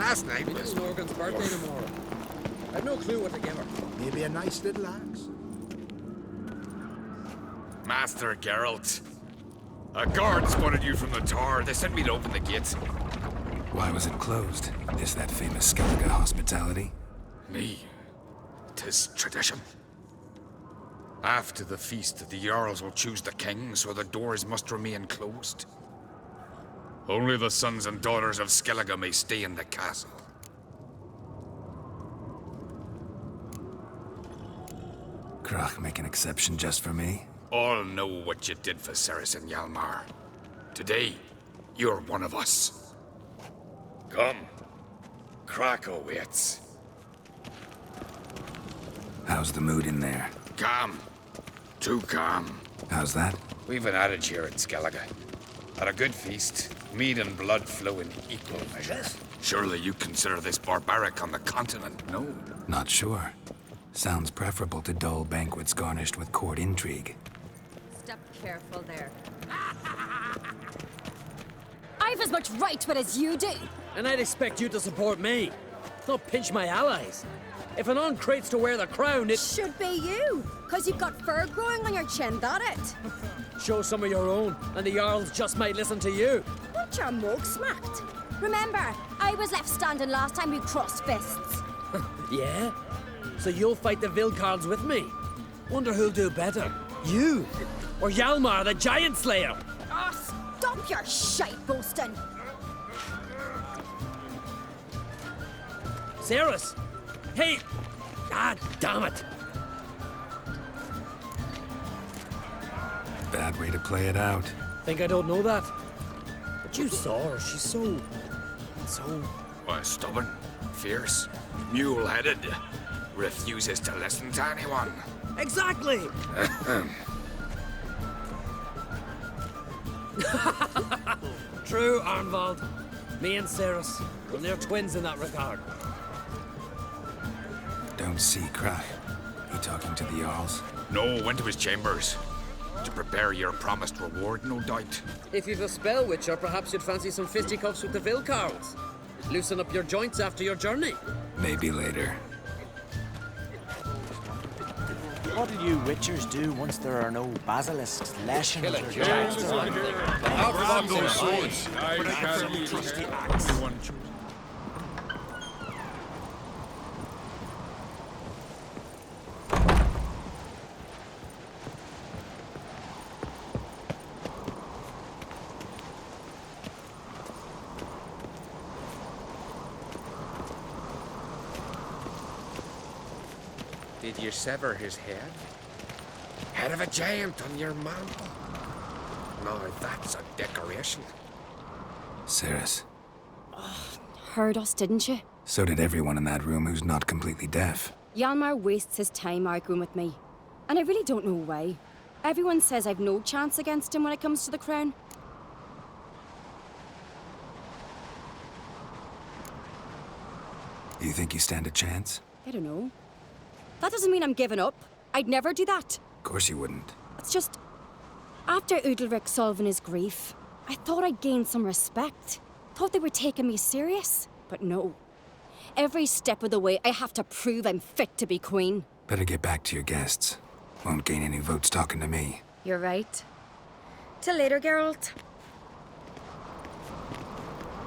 Last night It was... isn't Morgan's birthday tomorrow. I've no clue what to give her. Maybe a nice little axe. Master Geralt. A guard spotted you from the tower. They sent me to open the gate. Why was it closed? Is that famous Skellige hospitality? Me. 'Tis tradition. After the feast, the Jarls will choose the king, so the doors must remain closed. Only the sons and daughters of Skellige may stay in the castle. Krach make an exception just for me? All know what you did for Ceres and Hjalmar. Today, you're one of us. Come. Krakow waits. How's the mood in there? Calm. Too calm. How's that? We've an adage here in Skellige. At a good feast, mead and blood flow in equal measures. Surely you consider this barbaric on the continent, no? Not sure. Sounds preferable to dull banquets garnished with court intrigue. Step careful there. I've as much right to it as you do. And I'd expect you to support me, not pinch my allies. If an on-crate's to wear the crown, it... Should be you, because you've got fur growing on your chin, that it? Show some of your own, and the Jarls just might listen to you. Want your mug smacked? Remember, I was left standing last time we crossed fists. Yeah? So you'll fight the Vilcards with me? Wonder who'll do better, you or Hjalmar the Giant Slayer? Oh, stop your shite boasting. Ceres! Hey! Ah, damn it! Bad way to play it out. Think I don't know that? But you saw her, she's so... Why, stubborn, fierce, mule-headed. Refuses to listen to anyone. Exactly! True, Arnvald. Me and Ceres, well, they're twins in that regard. Don't see Krach. He talking to the Jarls? No, went to his chambers. To prepare your promised reward, no doubt. If you've a spell witcher, perhaps you'd fancy some fisticuffs with the Vilcards. Loosen up your joints after your journey. Maybe later. What do you witchers do once there are no basilisks lashing at your giants? I'll grab those swords. Trusty axe. Did you sever his head? Head of a giant on your mantle. No, that's a decoration. Ceres. Heard us, didn't you? So did everyone in that room who's not completely deaf. Hjalmar wastes his time arguing with me. And I really don't know why. Everyone says I've no chance against him when it comes to the crown. You think you stand a chance? I don't know. That doesn't mean I'm giving up. I'd never do that. Of course you wouldn't. It's just... After Udalric solving his grief, I thought I'd gained some respect. Thought they were taking me serious. But no. Every step of the way, I have to prove I'm fit to be queen. Better get back to your guests. Won't gain any votes talking to me. You're right. Till later, Geralt.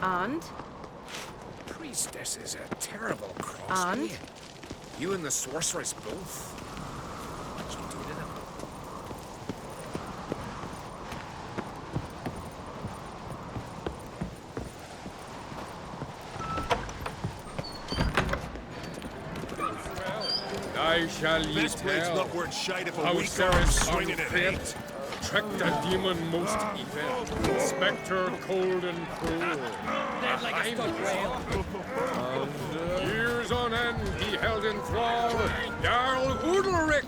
And? Priestess is a terrible cross. And? You and the sorceress both. What'd you do to them? I shall ye This blade's tell not worth shite if a how weak Ceres arm's swinging it, eh? unfit trekked a demon most evil, spectre cold and cruel. Dead like a stuck rail. Years on end he held in thrall Jarl Udalric.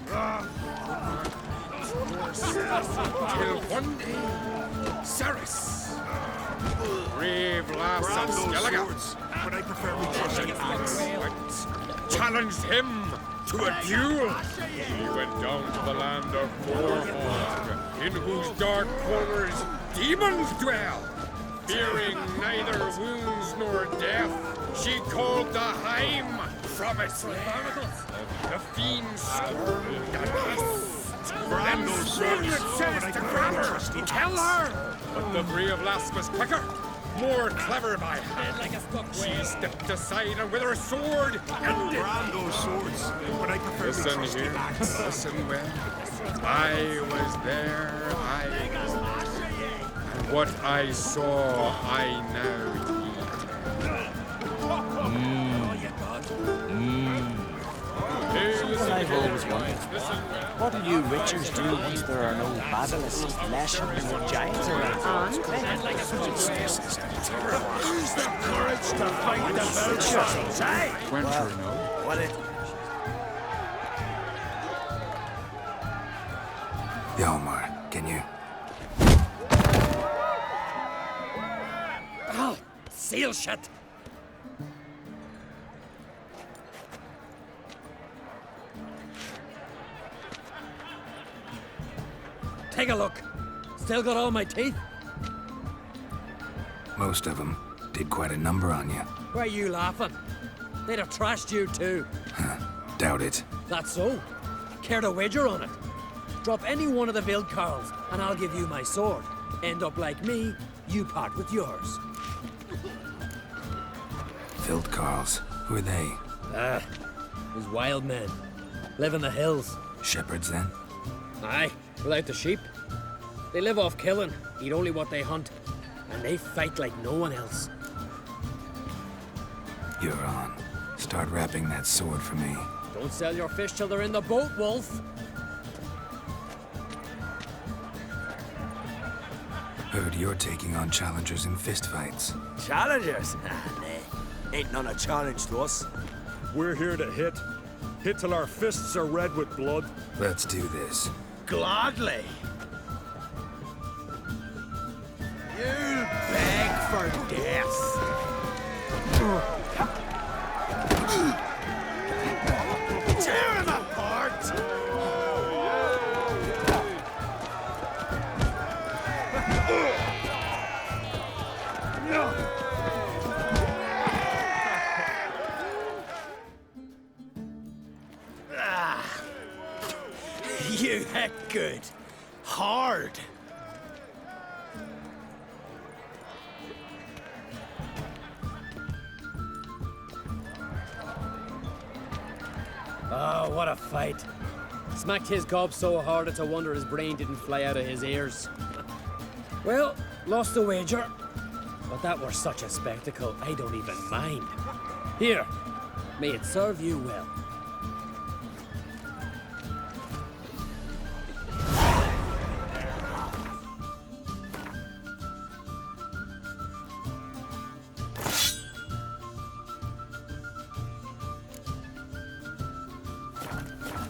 Till one day, Ceres, brave lass Grab of those Skellige, swords, but I prefer me trusting axe. challenged him to a duel. He went down to the land of Warhorn, in whose dark corners demons dwell. fearing neither wounds nor death, she called the Heim from its lair. The fiend squirmed and hissed. Then Sigrid says to grab her, tell her. But the brave lass was quicker, more clever by hand. She stepped aside and with her sword ended. Brand swords, but I prefer Listen trusty here, axe. listen well. I was there, and what I saw, I now Something I've always wondered. What do you witchers do once there are no basilisks, leshens, or giants around? Use the courage to fight the Belchers, eh? Quencher, no? What it? Hjalmar, can you? Oh, seal shut. Take a look. Still got all my teeth? Most of them did quite a number on you. Why are you laughing? They'd have trashed you too. Doubt it. That's so. Care to wager on it? Drop any one of the Vildkarls, and I'll give you my sword. End up like me, you part with yours. Vildkarls. Who are they? Those wild men. Live in the hills. Shepherds, then? Aye, without the sheep. They live off killing, eat only what they hunt, and they fight like no one else. You're on. Start wrapping that sword for me. Don't sell your fish till they're in the boat, Wolf. Heard you're taking on challengers in fistfights. Challengers? Nah, ain't none a challenge to us. We're here to hit. Hit till our fists are red with blood. Let's do this. Gladly. You beg for death. Tear him apart. You heck good. Hard. Oh, what a fight. Smacked his gob so hard it's a wonder his brain didn't fly out of his ears. Well, lost the wager. But that were such a spectacle, I don't even mind. Here, may it serve you well.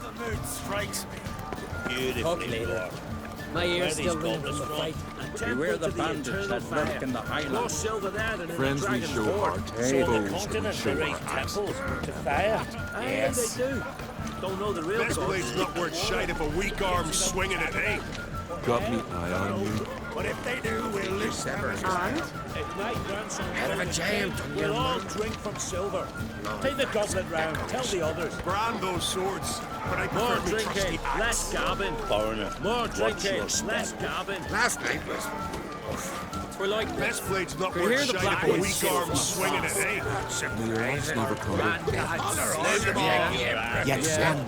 The mood strikes me. Talk later. My ears still ring from the fight. Beware the bandits that lurk in the highlands. Friends we show heart, foes we show our temples to fire. Yes, they do. Don't know the real This blade's not worth shite if a weak arm's swinging it ain't. Got me eye on you. But if they do, we'll lose them. Head of a giant on your We'll all mount. drink from silver. Take the goblet round. Tell the others. Brand those swords, but I More prefer me trusty drinking, axe. less gabbing. Foreigner. More drinking, less gabbing. Last night was... We're like This blade's not We worth hear the shite black if a is weak silver. arm's swinging it ain't. May your arms never come. Yet one.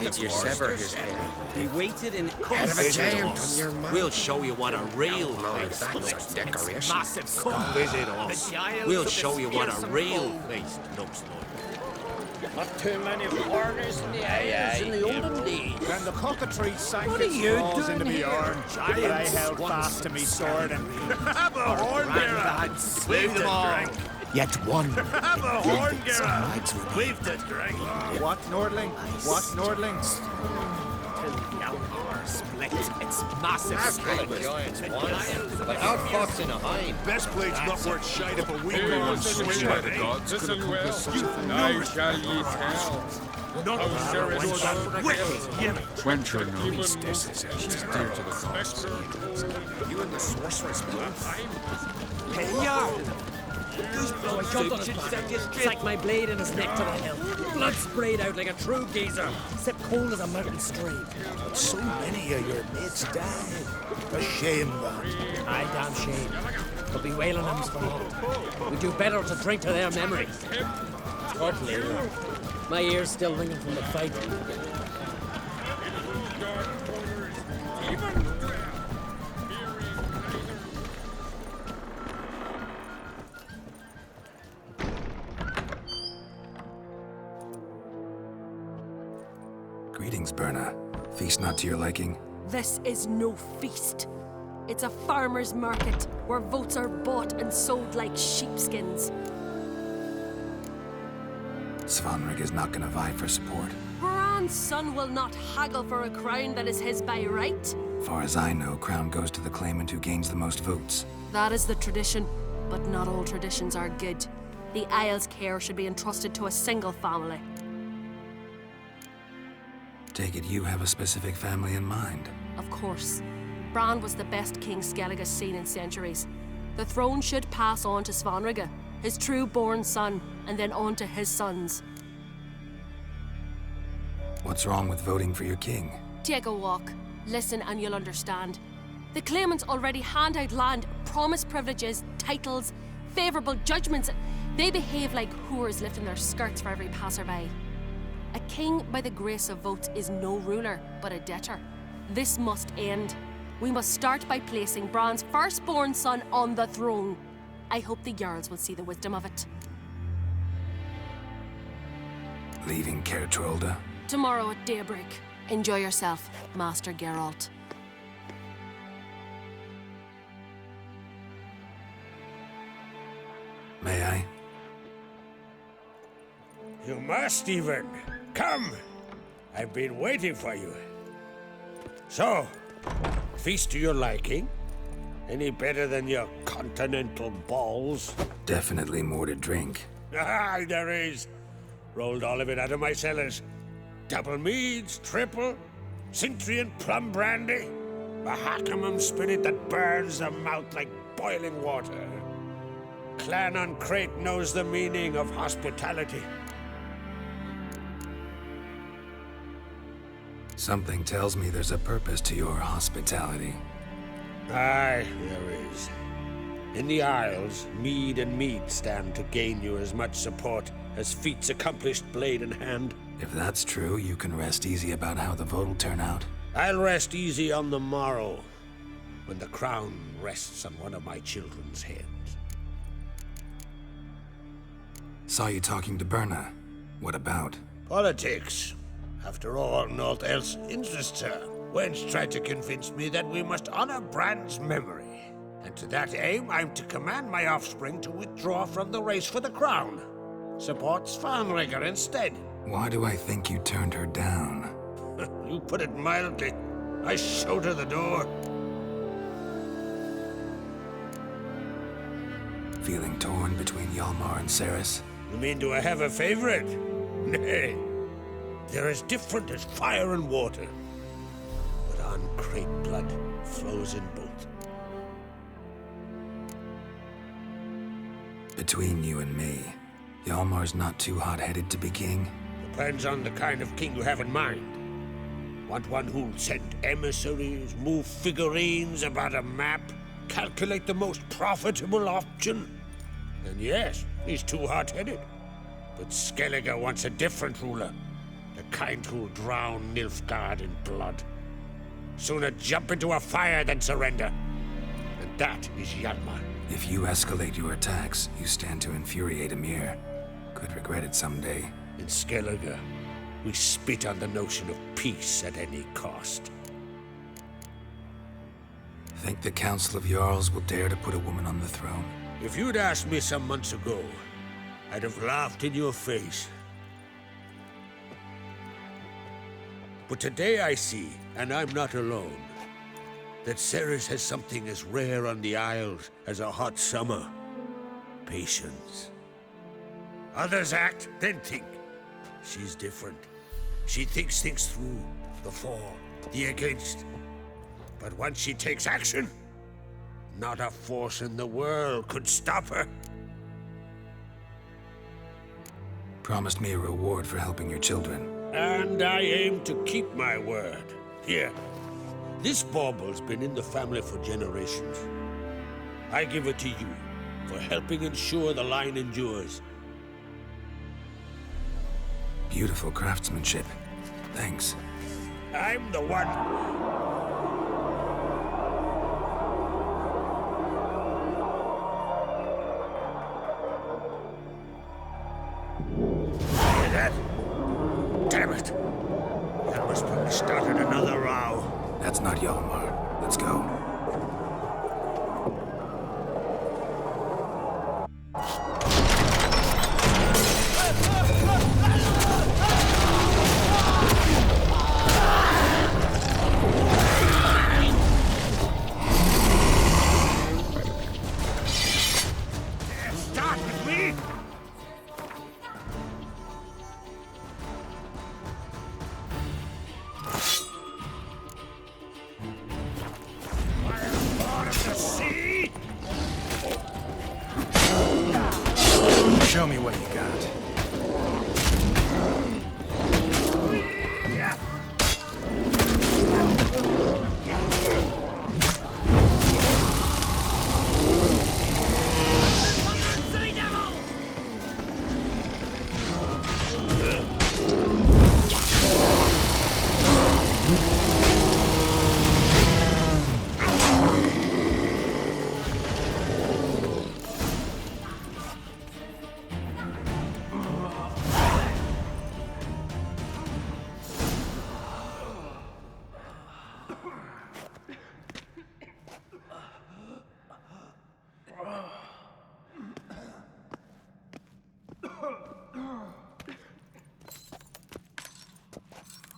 Did you sever his head? He waited in Head of a giant on your mount. We'll show you what a real Lord, that's a decoration. Come visit us. We'll show you what a real face looks like. Not too many foreigners in the isles in the olden days. And the cockatrice sank What are its you claws doing into me here? arm, but I held fast to me sword and Have a horn, Gara. Leave them all. Yet one. Have a horn, Gara. Mags remain. Leave the drink. what, Nordling? What, Nordling? split. It's massive split. Giants once, but outfoxing a hind. Best blade's not worth shite if a weak one switched by the gods. Listen well. Now shall ye tell. Not How Ceres Quench her nose. She's dear to the gods. You and the sorceress both. Hey, Oh, I jumped on his back, sank my blade in his neck to the hilt. Blood sprayed out like a true geezer, except cold as a mountain stream. So many of your mates died. A shame, that. Aye, damn shame. But be wailing them's for naught. We do better to drink to their memory. Talk later. My ears still ringing from the fight. Greetings, Berna. Feast not to your liking? This is no feast. It's a farmer's market where votes are bought and sold like sheepskins. Svanrig is not gonna vie for support. Bran's son will not haggle for a crown that is his by right. Far as I know, crown goes to the claimant who gains the most votes. That is the tradition, but not all traditions are good. The Isle's care should be entrusted to a single family. Take it you have a specific family in mind. Of course. Bran was the best king Skellige has seen in centuries. The throne should pass on to Svanrig, his true-born son, and then on to his sons. What's wrong with voting for your king? Take a walk. Listen and you'll understand. The claimants already hand out land, promise privileges, titles, favourable judgments. They behave like whores lifting their skirts for every passerby. A king by the grace of votes is no ruler, but a debtor. This must end. We must start by placing Bran's firstborn son on the throne. I hope the Jarls will see the wisdom of it. Leaving Caer Trolda? Tomorrow at daybreak. Enjoy yourself, Master Geralt. May I? You must, even. Come! I've been waiting for you. So, feast to your liking? Any better than your continental balls? Definitely more to drink. Ah, there is. Rolled all of it out of my cellars. Double meads, triple, Cintrian plum brandy, a Hackamum spirit that burns the mouth like boiling water. Clan on Crate knows the meaning of hospitality. Something tells me there's a purpose to your hospitality. Aye, there is. In the Isles, mead and mead stand to gain you as much support as feats accomplished blade in hand. If that's true, you can rest easy about how the vote will turn out. I'll rest easy on the morrow, when the crown rests on one of my children's heads. Saw you talking to Berna. What about? Politics. After all, naught else interests her. Wench tried to convince me that we must honor Bran's memory. And to that aim, I'm to command my offspring to withdraw from the race for the crown. Support Svanrig instead. Why do I think you turned her down? You put it mildly. I showed her the door. Feeling torn between Hjalmar and Ceres? You mean, do I have a favorite? Nay. They're as different as fire and water. But on Crate blood flows in both. Between you and me, Hjalmar's not too hot-headed to be king? Depends on the kind of king you have in mind. Want one who'll send emissaries, move figurines about a map, calculate the most profitable option? Then yes, he's too hot-headed. But Skellige wants a different ruler. The kind who'll drown Nilfgaard in blood. Sooner jump into a fire than surrender. And that is Hjalmar. If you escalate your attacks, you stand to infuriate Emir. Could regret it someday. In Skellige, we spit on the notion of peace at any cost. Think the Council of Jarls will dare to put a woman on the throne? If you'd asked me some months ago, I'd have laughed in your face. But today I see And I'm not alone. That Ceres has something as rare on the Isles as a hot summer. Patience. Others act, then think. She's different. She thinks things through. The for, the against. But once she takes action, not a force in the world could stop her. Promised me a reward for helping your children. And I aim to keep my word. Here. This bauble's been in the family for generations. I give it to you for helping ensure the line endures. Beautiful craftsmanship. Thanks. I'm the one. Hear that? Damn it! That must probably started another row. That's not Yalmar. Let's go. Show me what you got.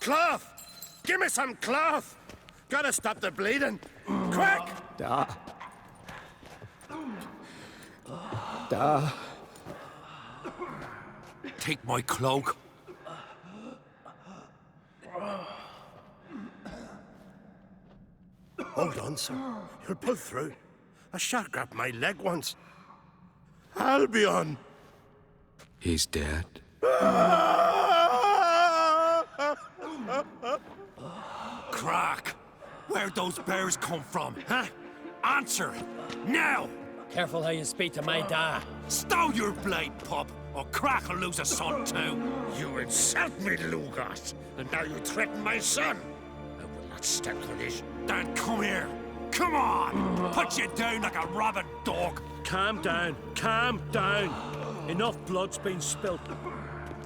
Cloth! Give me some cloth! Gotta stop the bleeding. Quick! Da. Take my cloak. Hold on, sir. You'll pull through. A shark grabbed my leg once. Albion! He's dead. Crack! Where'd those bears come from, huh? Answer! Now! Careful how you speak to my da. Stow your blade, pup, or Crack will lose a son too. You insult me, Lugos, and now you threaten my son. I will not stand for this. Then come here. Come on! Put you down like a rabid dog. Calm down. Calm down. Enough blood's been spilt.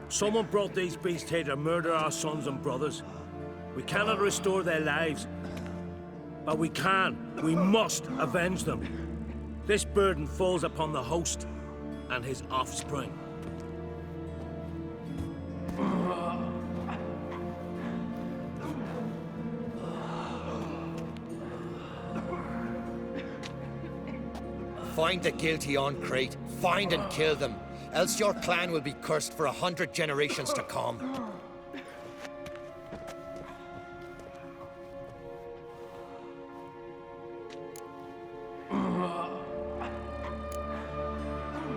Someone brought these beasts here to murder our sons and brothers. We cannot restore their lives. But we must avenge them. This burden falls upon the host and his offspring. Find the guilty on Crete. Find and kill them. Else your clan will be cursed for 100 generations to come.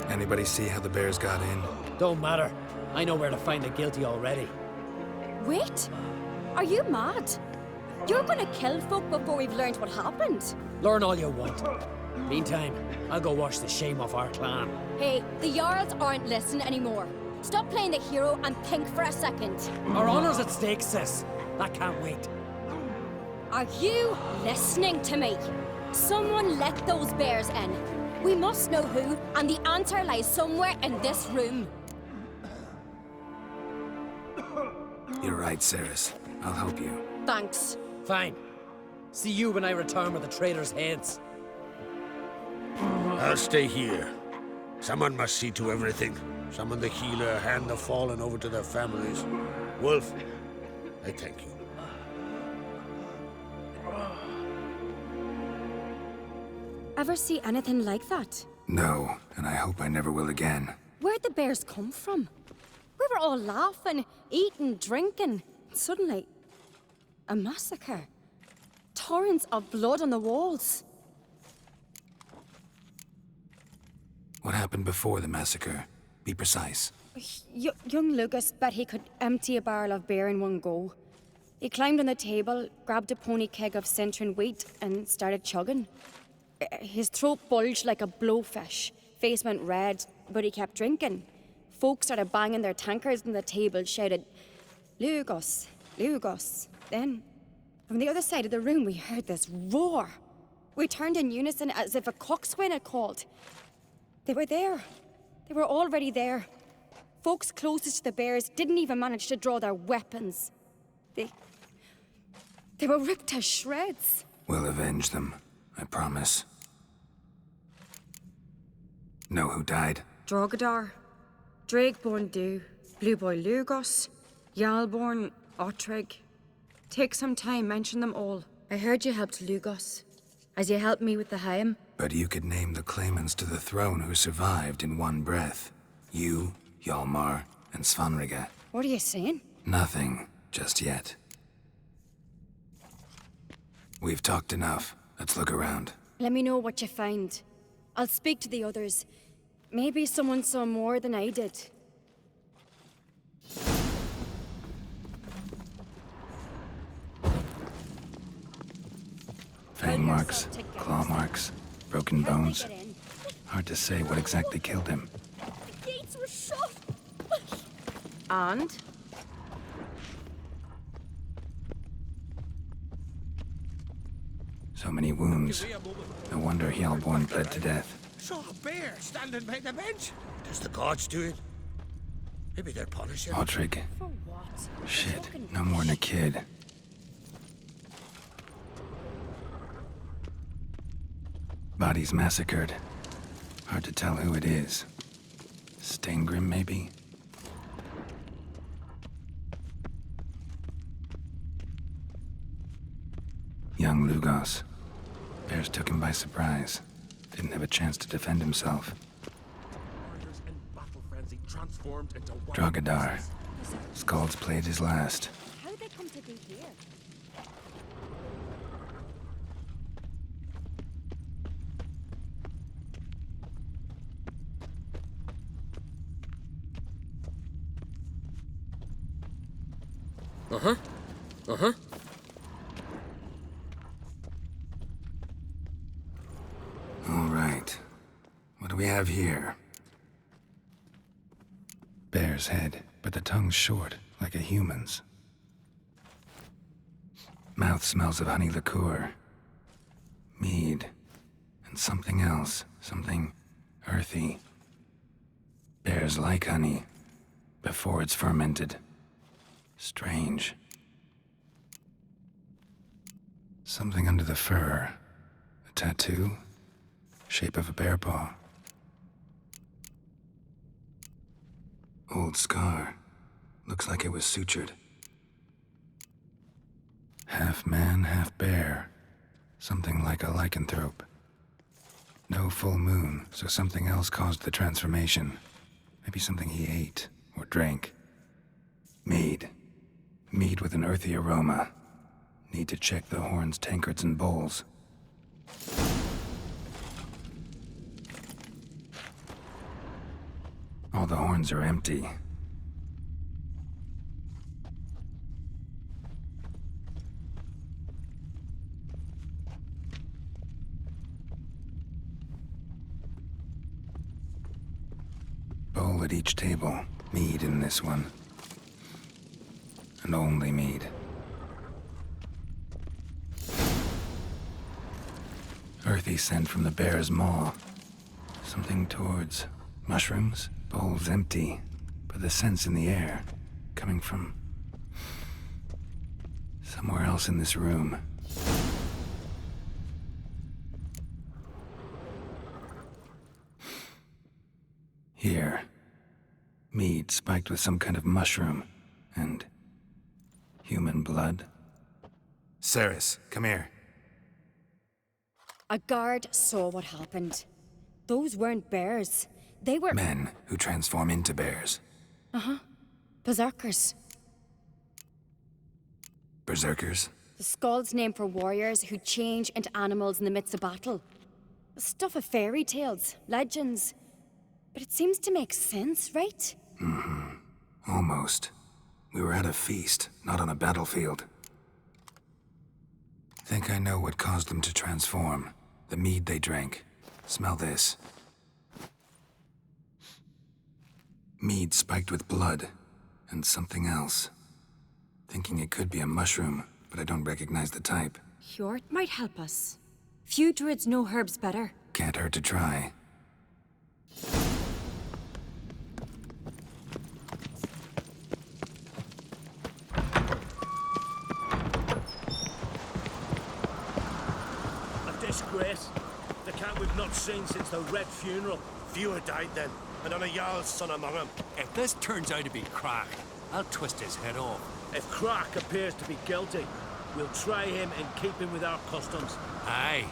Anybody see how the bears got in? Don't matter. I know where to find the guilty already. Wait! Are you mad? You're gonna kill folk before we've learned what happened? Learn all you want. Meantime, I'll go wash the shame off our clan. Hey, the Jarls aren't listening anymore. Stop playing the hero and think for a second. Our honor's at stake, sis. That can't wait. Are you listening to me? Someone let those bears in. We must know who, and the answer lies somewhere in this room. You're right, Ceres. I'll help you. Thanks. Fine. See you when I return with the traitors' heads. I'll stay here. Someone must see to everything. Summon the healer, hand the fallen over to their families. Wolf, I thank you. Ever see anything like that? No, and I hope I never will again. Where'd the bears come from? We were all laughing, eating, drinking. Suddenly, a massacre. Torrents of blood on the walls. What happened before the massacre? Be precise. Young Lucas bet he could empty a barrel of beer in one go. He climbed on the table, grabbed a pony keg of centering wheat, and started chugging. His throat bulged like a blowfish. Face went red, but he kept drinking. Folks started banging their tankards on the table, shouted, "Lugos, Lugos." Then, from the other side of the room, we heard this roar. We turned in unison as if a coxswain had called. They were there. They were already there. Folks closest to the bears didn't even manage to draw their weapons. They were ripped to shreds. We'll avenge them, I promise. Know who died? Drogadar, Drakeborn Du, Blue Boy Lugos, Jarlborn, Ottrig. Take some time, mention them all. I heard you helped Lugos, as you helped me with the Haim. But you could name the claimants to the throne who survived in one breath. You, Hjalmar, and Svanrige. What are you saying? Nothing, just yet. We've talked enough. Let's look around. Let me know what you find. I'll speak to the others. Maybe someone saw more than I did. Fang marks, claw marks, broken bones. Hard to say what exactly killed him. The gates were shut! And? So many wounds. No wonder Hjalborn bled to death. Saw a bear standing by the bench. Does the gods do it? Maybe they're punishing. Ottrig. For what? Shit, no more than a kid. Bodies massacred. Hard to tell who it is. Steingrim, maybe? Young Lugos. Bears took him by surprise. Didn't have a chance to defend himself. Drogadar. Skald's played his last. How'd they come to be here? All right. What do we have here? Bear's head, but the tongue's short, like a human's. Mouth smells of honey liqueur. Mead. And something else. Something earthy. Bears like honey. Before it's fermented. Strange. Something under the fur. A tattoo? Shape of a bear paw. Old scar. Looks like it was sutured. Half man, half bear. Something like a lycanthrope. No full moon, so something else caused the transformation. Maybe something he ate or drank. Mead. Mead with an earthy aroma. Need to check the horns, tankards, and bowls. All the horns are empty. Bowl at each table. Mead in this one. And only mead. Earthy scent from the bear's maw. Something towards mushrooms. Bowl's empty, but the scent's in the air. Coming from somewhere else in this room. Here. Mead spiked with some kind of mushroom. And human blood. Ceres, come here. A guard saw what happened. Those weren't bears. They were... Men who transform into bears. Uh-huh. Berserkers. Berserkers? The Skald's name for warriors who change into animals in the midst of battle. The stuff of fairy tales, legends. But it seems to make sense, right? Mm-hmm. Almost. We were at a feast, not on a battlefield. Think I know what caused them to transform. The mead they drank. Smell this. Mead spiked with blood. And something else. Thinking it could be a mushroom, but I don't recognize the type. Hjort might help us. Few druids know herbs better. Can't hurt to try. A disgrace. The cat we've not seen since the Red Funeral. Fewer died then, and on a Jarl's son among them. If this turns out to be Crack, I'll twist his head off. If Crack appears to be guilty, we'll try him in keeping with our customs. Aye,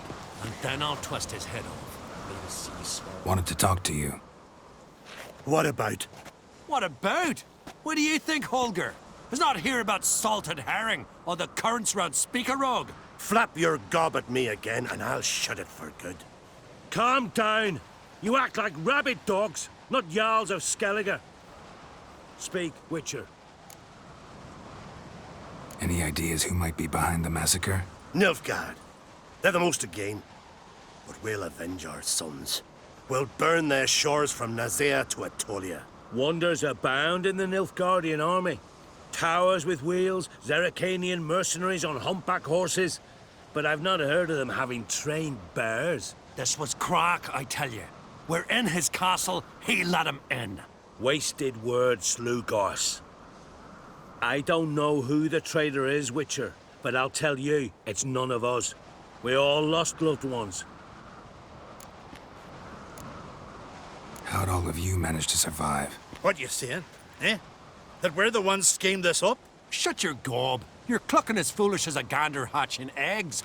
and then I'll twist his head off. May the sea swallow. Wanted to talk to you. What about? What about? What do you think, Holger? Is not here about salted herring or the currents round Speakerog. Flap your gob at me again, and I'll shut it for good. Calm down. You act like rabid dogs, not Jarls of Skellige. Speak, Witcher. Any ideas who might be behind the massacre? Nilfgaard. They're the most to gain. But we'll avenge our sons. We'll burn their shores from Nazea to Atolia. Wonders abound in the Nilfgaardian army. Towers with wheels, Zerrikanian mercenaries on humpback horses. But I've not heard of them having trained bears. This was Crack, I tell you. We're in his castle, he let him in. Wasted words, Slugos. I don't know who the traitor is, Witcher, but I'll tell you, it's none of us. We all lost loved ones. How'd all of you manage to survive? What you saying, eh? That we're the ones schemed this up? Shut your gob. You're clucking as foolish as a gander hatching eggs.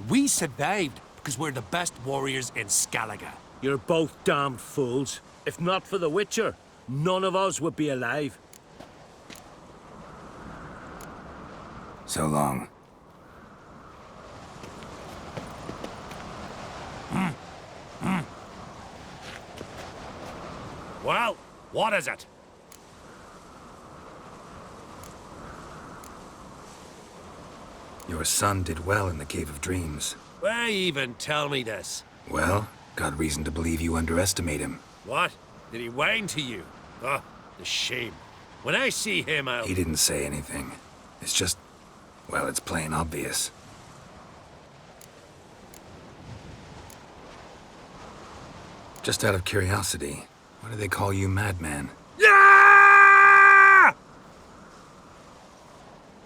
We survived because we're the best warriors in Skellige. You're both damned fools. If not for the Witcher, none of us would be alive. So long. Well, what is it? Your son did well in the Cave of Dreams. Why even tell me this? Well, got reason to believe you underestimate him. What? Did he whine to you? Oh, the shame. When I see him, I'll... He didn't say anything. It's just... well, it's plain obvious. Just out of curiosity, why do they call you Madman? Yeah!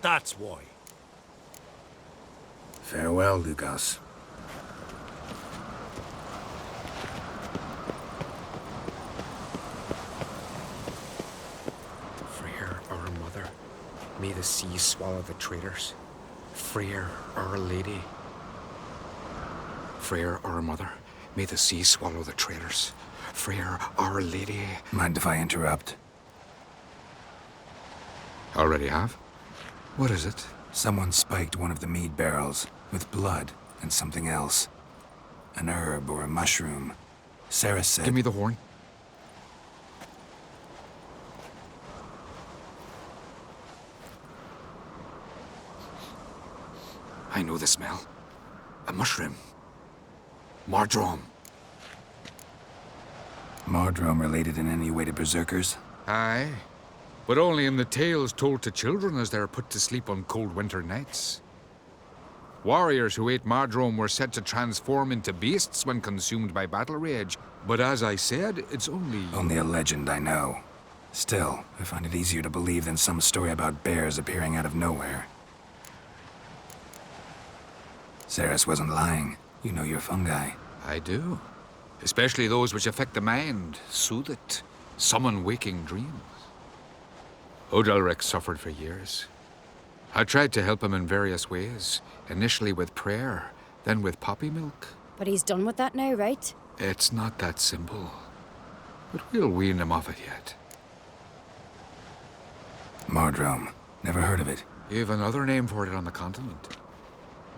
That's why. Farewell, Lucas. Freyr, our mother, may the sea swallow the traitors. Freyr, our lady. Freyr, our mother, may the sea swallow the traitors. Freyr, our lady. Mind if I interrupt? Already have? What is it? Someone spiked one of the mead barrels with blood and something else. An herb or a mushroom. Sarah said... Give me the horn. I know the smell. A mushroom. Mardrome. Mardrome related in any way to berserkers? Aye. But only in the tales told to children as they're put to sleep on cold winter nights. Warriors who ate Mardrome were said to transform into beasts when consumed by battle rage. But as I said, it's only... Only a legend, I know. Still, I find it easier to believe than some story about bears appearing out of nowhere. Saris wasn't lying. You know your fungi. I do. Especially those which affect the mind, soothe it, summon waking dreams. King-of-Draic suffered for years. I tried to help him in various ways, initially with prayer, then with poppy milk. But he's done with that now, right? It's not that simple. But we'll wean him off it yet. Mardrome. Never heard of it. You've another name for it on the continent.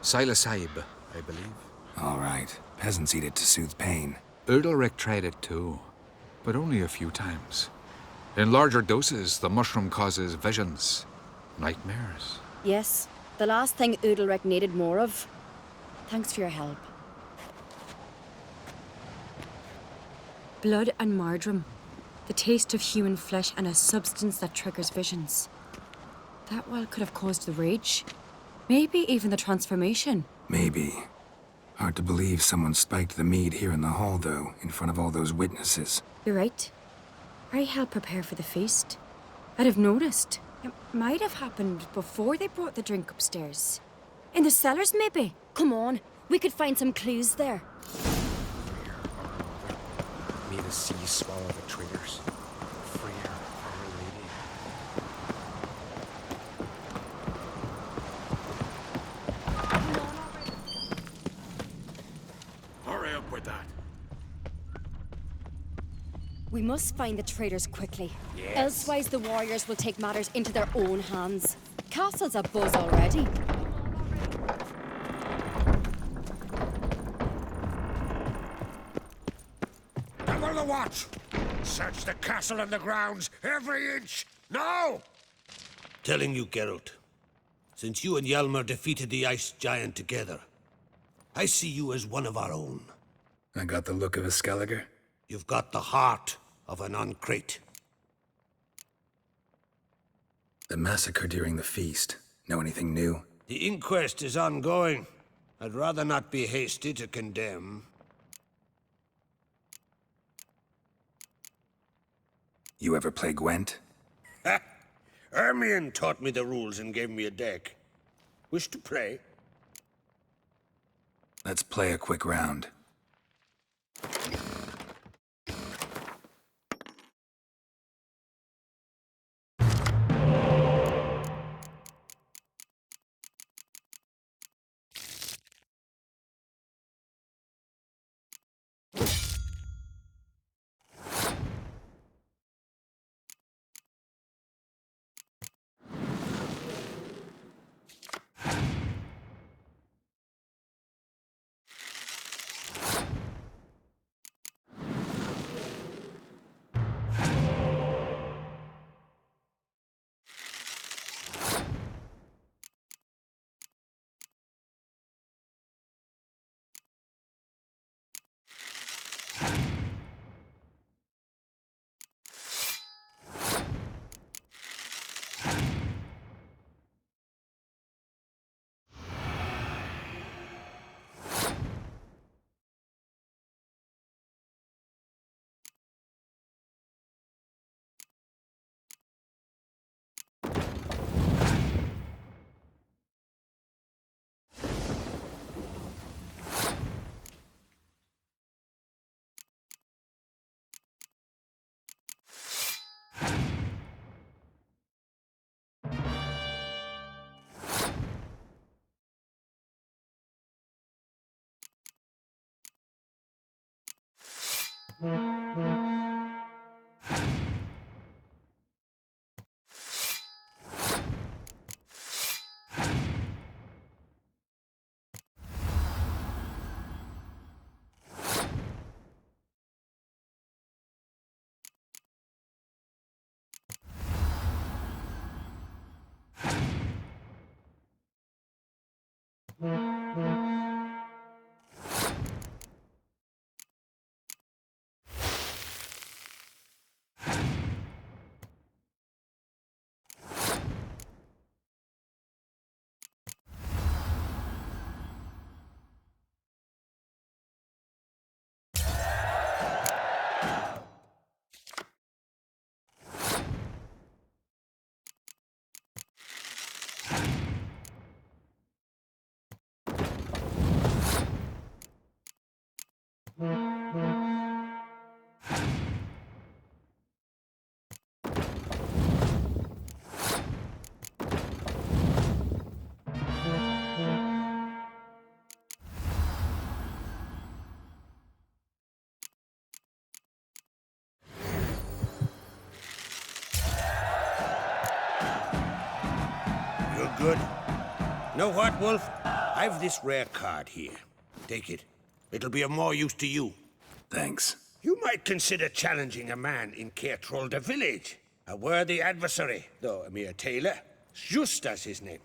Silasib, I believe. All right. Peasants eat it to soothe pain. Udalric tried it too, but only a few times. In larger doses, the mushroom causes visions, nightmares. Yes, the last thing Udalric needed more of. Thanks for your help. Blood and Mardrome. The taste of human flesh and a substance that triggers visions. That well could have caused the rage. Maybe even the transformation. Maybe. Hard to believe someone spiked the mead here in the hall, though, in front of all those witnesses. You're right. I helped prepare for the feast. I'd have noticed. It might have happened before they brought the drink upstairs. In the cellars, maybe? Come on, we could find some clues there. May the sea swallow the traitors. Freer, Our Lady. Hurry up with that. We must find the traitors quickly. Yes. Elsewise, the warriors will take matters into their own hands. Castle's abuzz already. Double the watch! Search the castle and the grounds, every inch! Now! Telling you, Geralt. Since you and Hjalmar defeated the ice giant together, I see you as one of our own. I got the look of a Skellige. You've got the heart of an uncrate. The massacre during the feast. Know anything new? The inquest is ongoing. I'd rather not be hasty to condemn. You ever play Gwent? Ha! Ermion taught me the rules and gave me a deck. Wish to play? Let's play a quick round. good. Know what, Wolf? I've this rare card here. Take it. It'll be of more use to you. Thanks. You might consider challenging a man in Caertrolda village. A worthy adversary, though a mere tailor. Justas his name.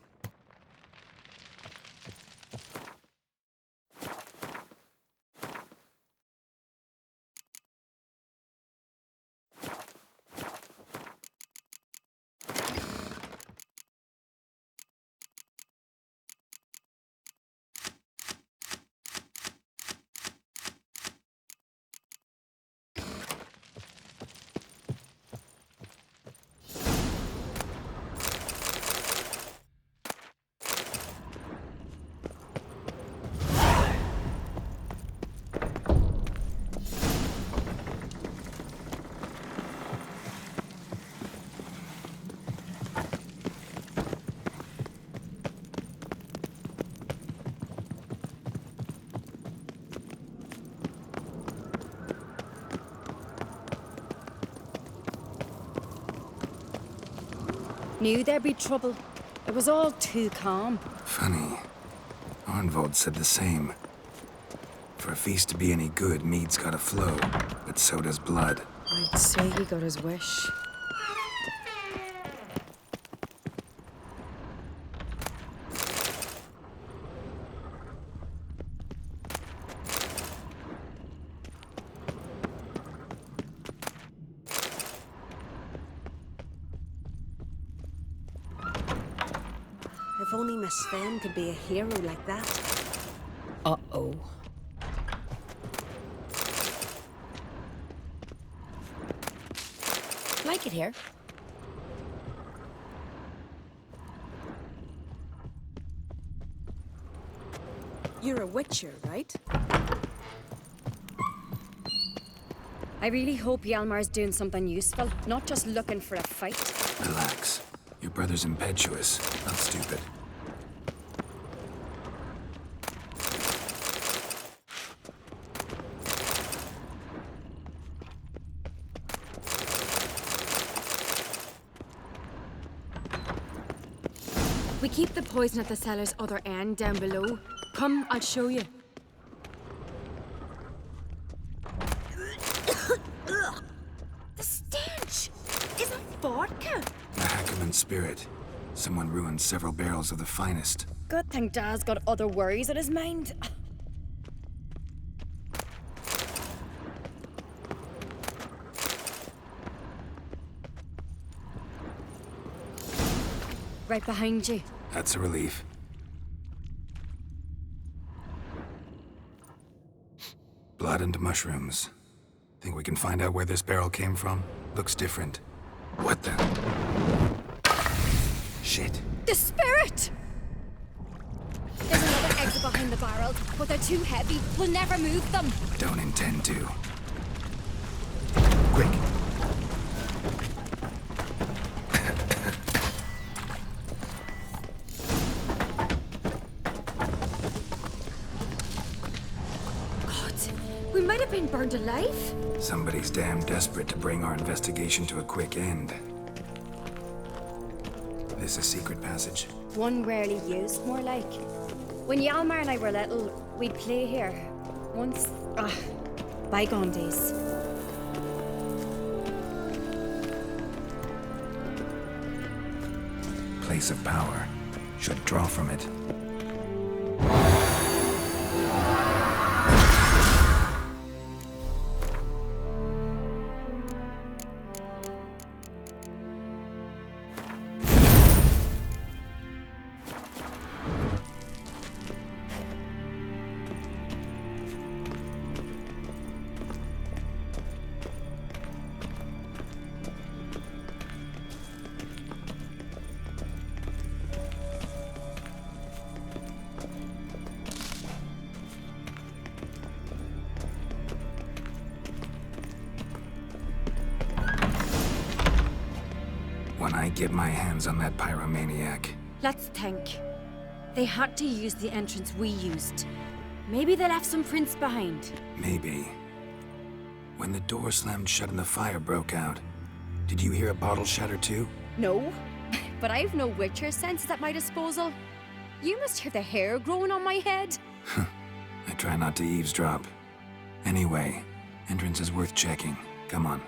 Knew there'd be trouble. It was all too calm. Funny. Arnvold said the same. For a feast to be any good, mead's gotta flow, but so does blood. I'd say he got his wish. If only Miss Sven could be a hero like that. Uh-oh. Like it here. You're a witcher, right? I really hope Hjalmar's doing something useful, not just looking for a fight. Relax. Your brother's impetuous, not stupid. We keep the poison at the cellar's other end, down below. Come, I'll show you. The stench! Is it vodka? A Hackerman spirit. Someone ruined several barrels of the finest. Good thing Dad's got other worries on his mind. Right behind you. That's a relief. Blood and mushrooms. Think we can find out where this barrel came from? Looks different. What the? Shit. The spirit! There's another exit behind the barrel, but they're too heavy. We'll never move them. Don't intend to. Quick. We might have been burned alive. Somebody's damn desperate to bring our investigation to a quick end. This a secret passage? One rarely used, more like. When Hjalmar and I were little, we'd play here. Once... bygone days. Place of power. Should draw from it. When I get my hands on that pyromaniac. Let's think. They had to use the entrance we used. Maybe they left some prints behind. Maybe. When the door slammed shut and the fire broke out, did you hear a bottle shatter too? No. But I've no witcher senses at my disposal. You must hear the hair growing on my head. I try not to eavesdrop. Anyway, entrance is worth checking. Come on.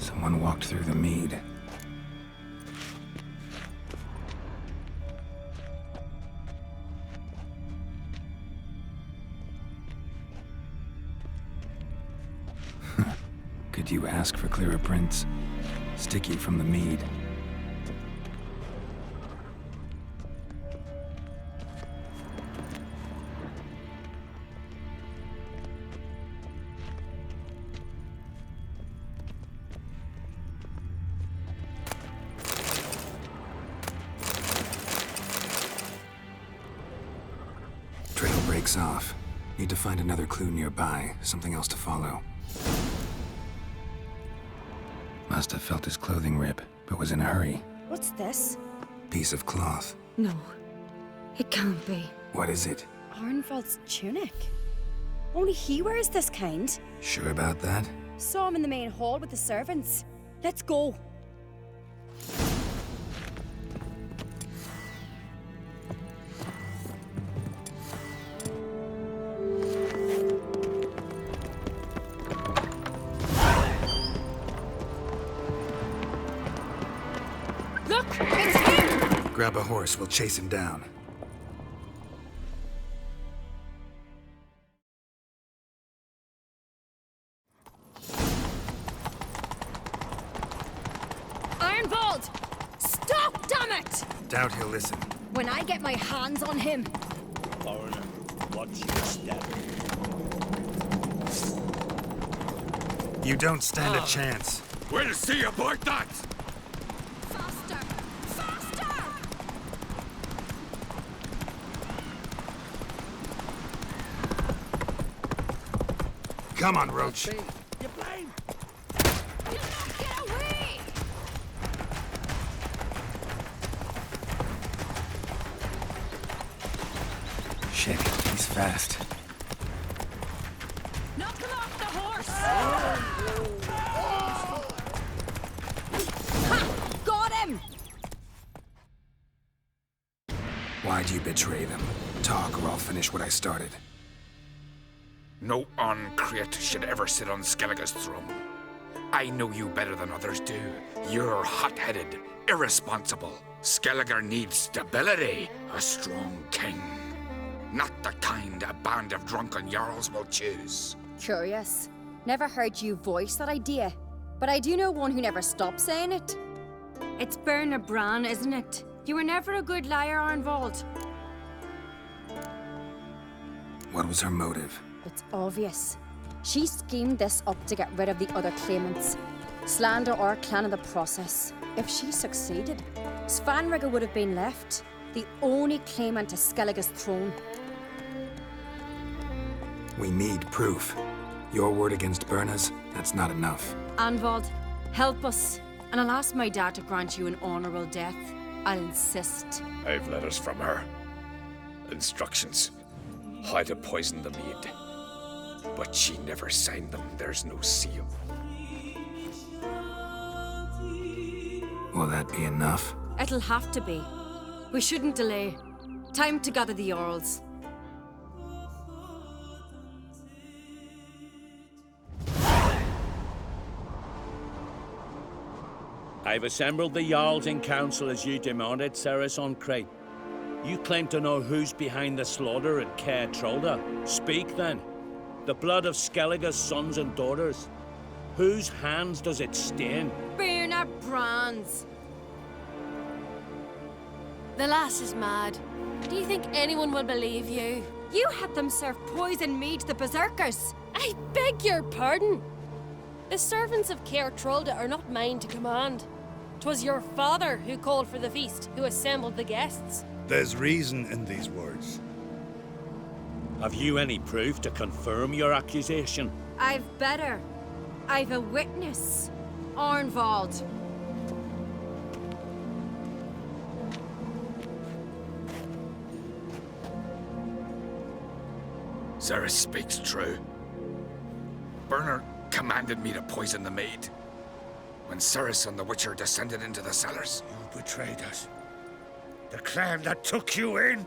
Someone walked through the mead. Could you ask for clearer prints? Sticky from the mead. Trail breaks off. Need to find another clue nearby, something else to follow. Must have felt his clothing rip, but was in a hurry. What's this? Piece of cloth. No, it can't be. What is it? Arnvald's tunic. Only he wears this kind. Sure about that? Saw him in the main hall with the servants. Let's go. Look, it's him! Grab a horse, we'll chase him down. Arnvald! Stop, damn it! Doubt he'll listen. When I get my hands on him. Foreigner, watch your step. You don't stand a chance. We'll see about that! Faster! Faster! Come on, Roach. You blind! Get away! Shit, he's fast. Knock him off the horse! Ha! Got him! Why'd you betray them? Talk or I'll finish what I started. No Uncreate should ever sit on Skellige's throne. I know you better than others do. You're hot-headed, irresponsible. Skellige needs stability, a strong king. Not the kind a band of drunken jarls will choose. Curious. Never heard you voice that idea. But I do know one who never stops saying it. It's Bernard Bran, isn't it? You were never a good liar, Arnvald. What was her motive? It's obvious. She schemed this up to get rid of the other claimants. Slander our clan in the process. If she succeeded, Svanrigger would have been left, the only claimant to Skellige's throne. We need proof. Your word against Birna's, that's not enough. Anvald, help us, and I'll ask my dad to grant you an honourable death. I'll insist. I've letters from her. Instructions. How to poison the maid. But she never signed them. There's no seal. Will that be enough? It'll have to be. We shouldn't delay. Time to gather the Jarls. I've assembled the Jarls in council as you demanded, Ceres on Crate. You claim to know who's behind the slaughter at King-of-Draic. Speak then. The blood of Skellige's sons and daughters. Whose hands does it stain? Birna Brands. The lass is mad. Do you think anyone will believe you? You had them serve poison mead to the berserkers. I beg your pardon. The servants of King-of-Draic are not mine to command. 'Twas your father who called for the feast, who assembled the guests. There's reason in these words. Have you any proof to confirm your accusation? I've better. I've a witness. Arnvald. Ceres speaks true. Birna commanded me to poison the maid. When Ceres and the Witcher descended into the cellars. You betrayed us. The clan that took you in.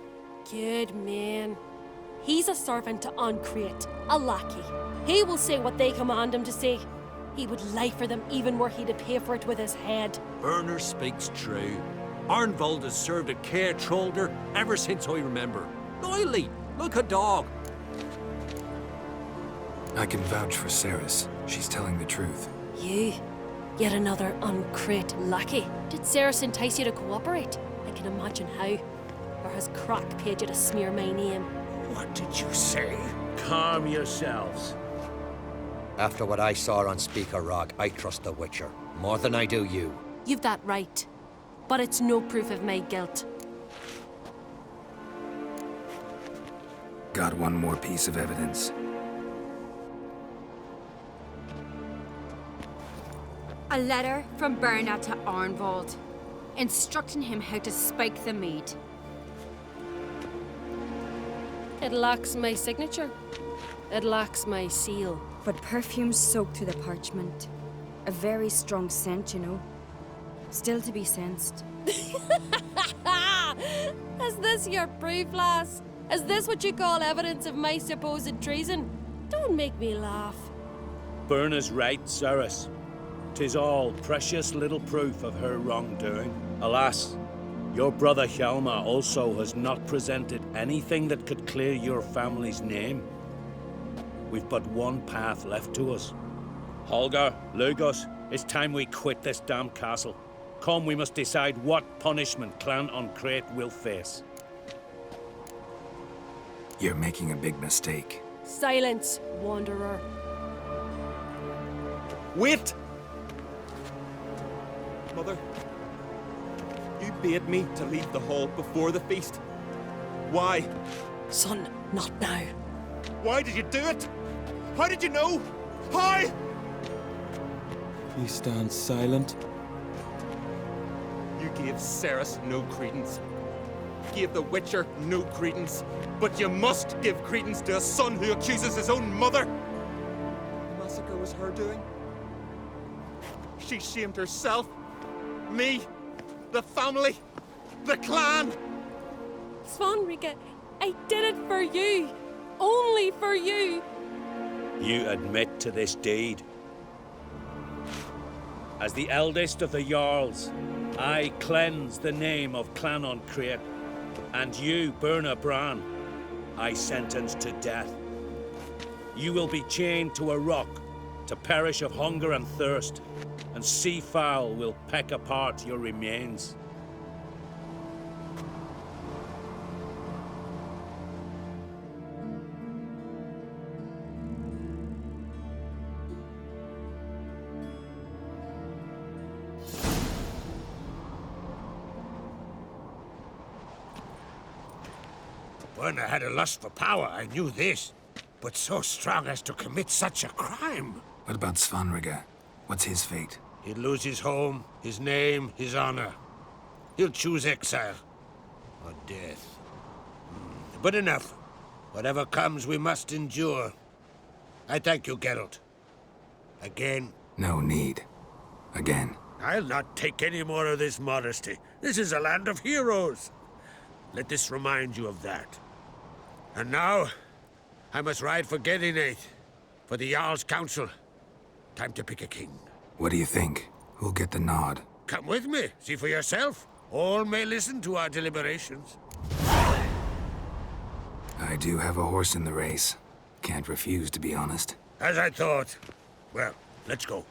Good man. He's a servant to Ancrate, a lackey. He will say what they command him to say. He would lie for them even were he to pay for it with his head. Burner speaks true. Arnvald has served at King-of-Draic ever since I remember. Loyally, like a dog. I can vouch for Ceres. She's telling the truth. You? Yet another Ancrate lackey. Did Ceres entice you to cooperate? I can imagine how. Or has Crack paid you to smear my name? What did you say? Calm yourselves. After what I saw on Speaker Rock, I trust the Witcher. More than I do you. You've that right. But it's no proof of my guilt. Got one more piece of evidence. A letter from Birna to Arnvald, instructing him how to spike the mead. It lacks my signature. It lacks my seal. But perfume soaked through the parchment. A very strong scent, you know. Still to be sensed. Is this your proof, lass? Is this what you call evidence of my supposed treason? Don't make me laugh. Birna's right, Ceres. 'Tis all precious little proof of her wrongdoing. Alas, your brother Hjalmar also has not presented anything that could clear your family's name. We've but one path left to us. Holger, Lugos, it's time we quit this damn castle. Come, we must decide what punishment Clan Ancrate will face. You're making a big mistake. Silence, wanderer. Wait! Mother, you bade me to leave the hall before the feast. Why? Son, not now. Why did you do it? How did you know? How? He stands silent. You gave Ceres no credence. Gave the Witcher no credence. But you must give credence to a son who accuses his own mother. The massacre was her doing. She shamed herself. Me. The family. The clan. Svanrigger, I did it for you. Only for you. You admit to this deed. As the eldest of the Jarls, I cleanse the name of Clan Ancrate, and you, Birna Bran, I sentence to death. You will be chained to a rock to perish of hunger and thirst, and seafowl will peck apart your remains. When I had a lust for power, I knew this. But so strong as to commit such a crime. What about Svanrige? What's his fate? He'll lose his home, his name, his honor. He'll choose exile. Or death. But enough. Whatever comes, we must endure. I thank you, Geralt. Again. No need. Again. I'll not take any more of this modesty. This is a land of heroes. Let this remind you of that. And now, I must ride for Gedinath, for the Jarl's Council. Time to pick a king. What do you think? Who'll get the nod? Come with me, see for yourself. All may listen to our deliberations. I do have a horse in the race. Can't refuse, to be honest. As I thought. Well, let's go.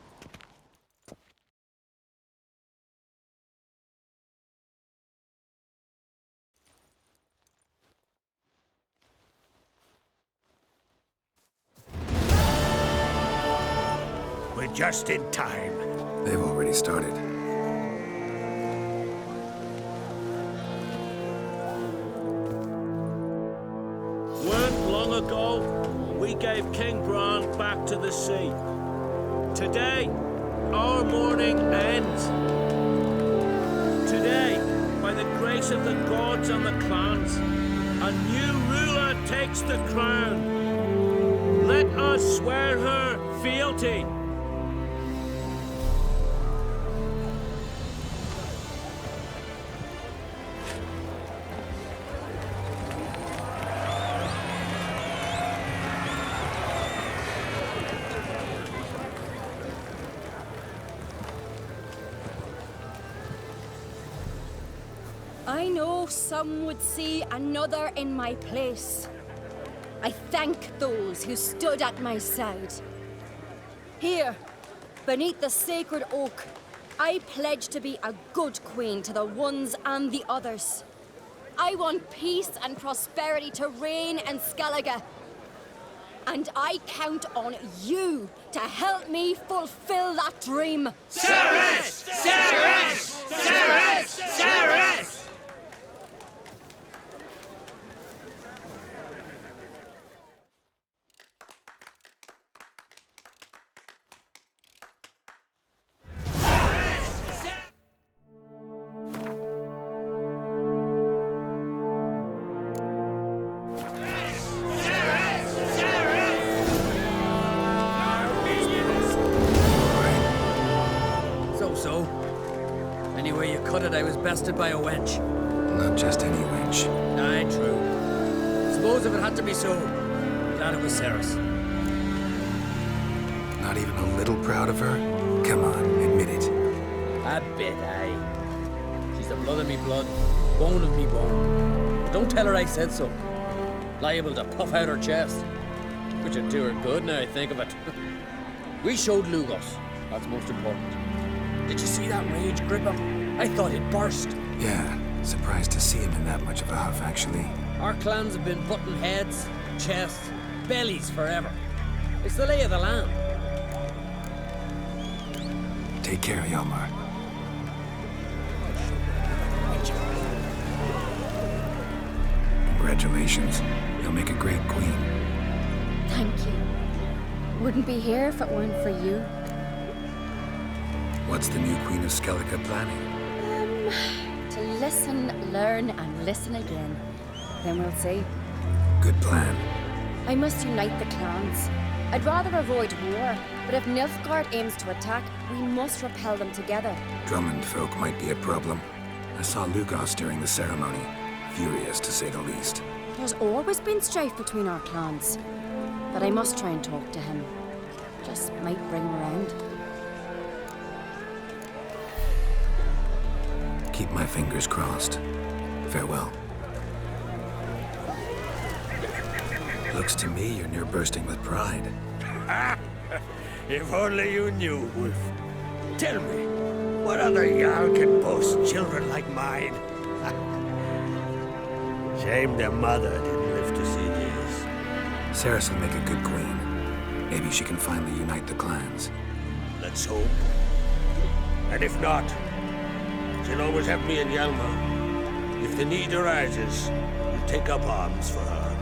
We're just in time. They've already started. Weren't long ago, we gave King Bran back to the sea. Today, our mourning ends. Today, by the grace of the gods and the clans, a new ruler takes the crown. Let us swear her fealty. I know some would see another in my place. I thank those who stood at my side. Here, beneath the sacred oak, I pledge to be a good queen to the ones and the others. I want peace and prosperity to reign in Skellige. And I count on you to help me fulfill that dream. Ceres! Ceres! Ceres! Ceres! I was bested by a wench. Not just any wench. Aye, true. Suppose if it had to be so, glad it was Ceres. Not even a little proud of her? Come on, admit it. A bit, aye. She's the blood of me blood, bone of me bone. But don't tell her I said so. Liable to puff out her chest. Which would do her good now I think of it. We showed Lugos. That's most important. Did you see that rage grip him? I thought he'd burst. Yeah, surprised to see him in that much of a huff, actually. Our clans have been butting heads, chests, bellies forever. It's the lay of the land. Take care, Hjalmar. Congratulations. You'll make a great queen. Thank you. Wouldn't be here if it weren't for you. What's the new Queen of Skellige planning? To listen, learn, and listen again. Then we'll see. Good plan. I must unite the clans. I'd rather avoid war, but if Nilfgaard aims to attack, we must repel them together. Drummond folk might be a problem. I saw Lugos during the ceremony. Furious, to say the least. There's always been strife between our clans. But I must try and talk to him. Just might bring him around. Keep my fingers crossed. Farewell. Looks to me you're near bursting with pride. If only you knew, Wolf. Tell me, what other Jarl can boast children like mine? Shame their mother didn't live to see this. Ceres will make a good queen. Maybe she can finally unite the clans. Let's hope. And if not, she'll always have me and Hjalmar. If the need arises, we'll take up arms for her.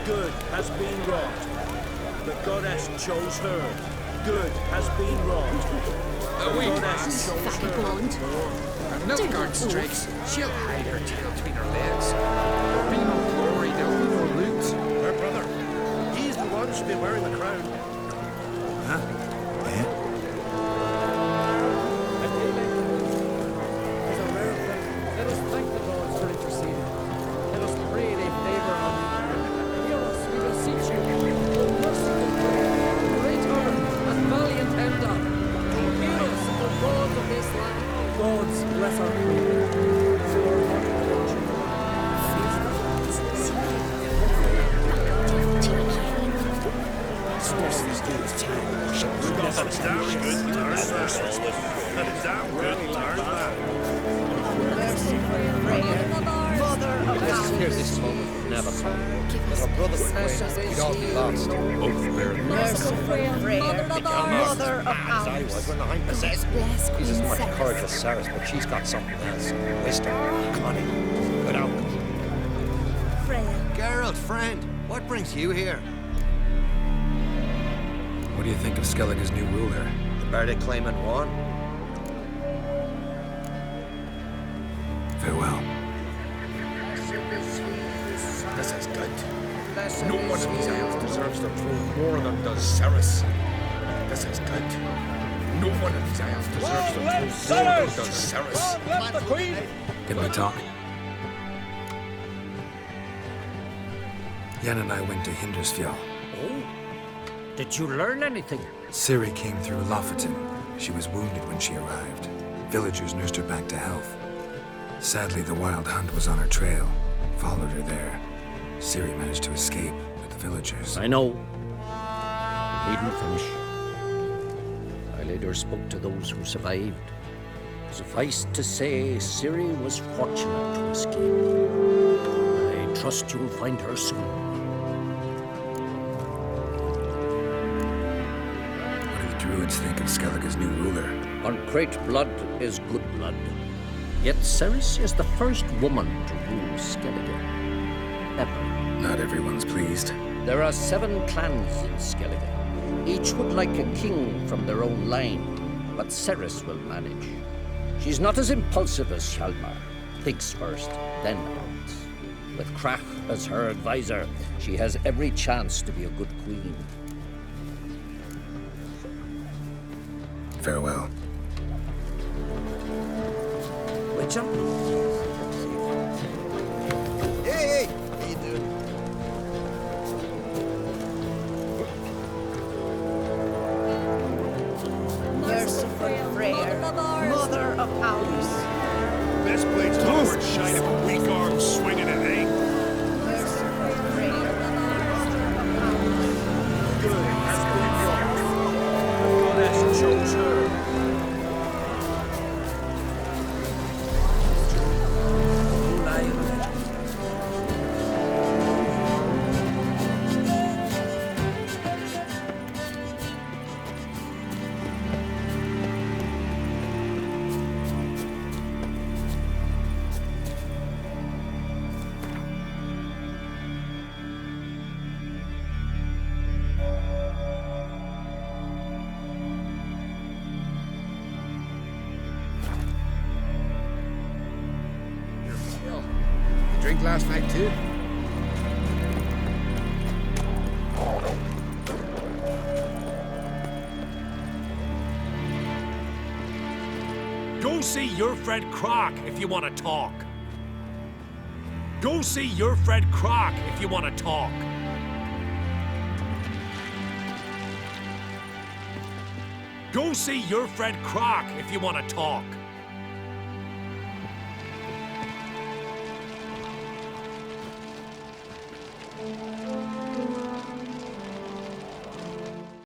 Good has been wrought. The goddess chose her. Good has been wrought. A wee goddess chose vagabond. her. And Nilfgaard strikes, she'll hide her tail between her legs. There'll be no glory, there'll be no loot. Her brother. He's the one should be wearing the crown. Huh? Yeah? Let us thank the gods for interceding. Let us pray they favor us. Hear us, we beseech you. O merciful prayer, great arm and valiant Hemda. Hear us, O gods of this land. Gods, bless our queen. Fill our heart with virtue. Feed the hearts of Scarcely's due his time. Shall we never Damn good turn back. Damn good turn back. Hear this moment would never come. But our brother would pray, we'd all be lost. Merciful prayer, Mother of As I was when I'm possessed. He's as much courage as Sarah's, but she's got something else. Wisdom, cunning, good outcome. Freya. Geralt, friend, what brings you here? What do you think of Skellige's new ruler? The verdict claimant won. Farewell. This is good. No one in these isles deserves the throne more than does Ceres. This is good. No one in these isles deserves the throne more than does Ceres. Can we talk? Yen and I went to Hindersfjall. Oh? Did you learn anything? Ciri came through Lofoten. She was wounded when she arrived. Villagers nursed her back to health. Sadly, the Wild Hunt was on her trail. Followed her there. Ciri managed to escape, but the villagers... I know. He didn't finish. I later spoke to those who survived. Suffice to say, Ciri was fortunate to escape. I trust you'll find her soon. What do the druids think of Skellige's new ruler? Uncrate blood is good blood. Yet Ceres is the first woman to rule Skellige. Ever. Not everyone's pleased. There are 7 clans in Skellige. Each would like a king from their own line, but Ceres will manage. She's not as impulsive as Hjalmar. Thinks first, then acts. With Krach as her advisor, she has every chance to be a good queen. Farewell. Witcher? Hey! How you doing? Merciful prayer, Mother of ours. Best blades forward shine if a weak arm swinging it, eh? Merciful prayer, Good has been wrought. The goddess chose her. Drink last night too? Go see your friend Croc if you want to talk. Go see your friend Croc if you want to talk. Go see your friend Croc if you want to talk.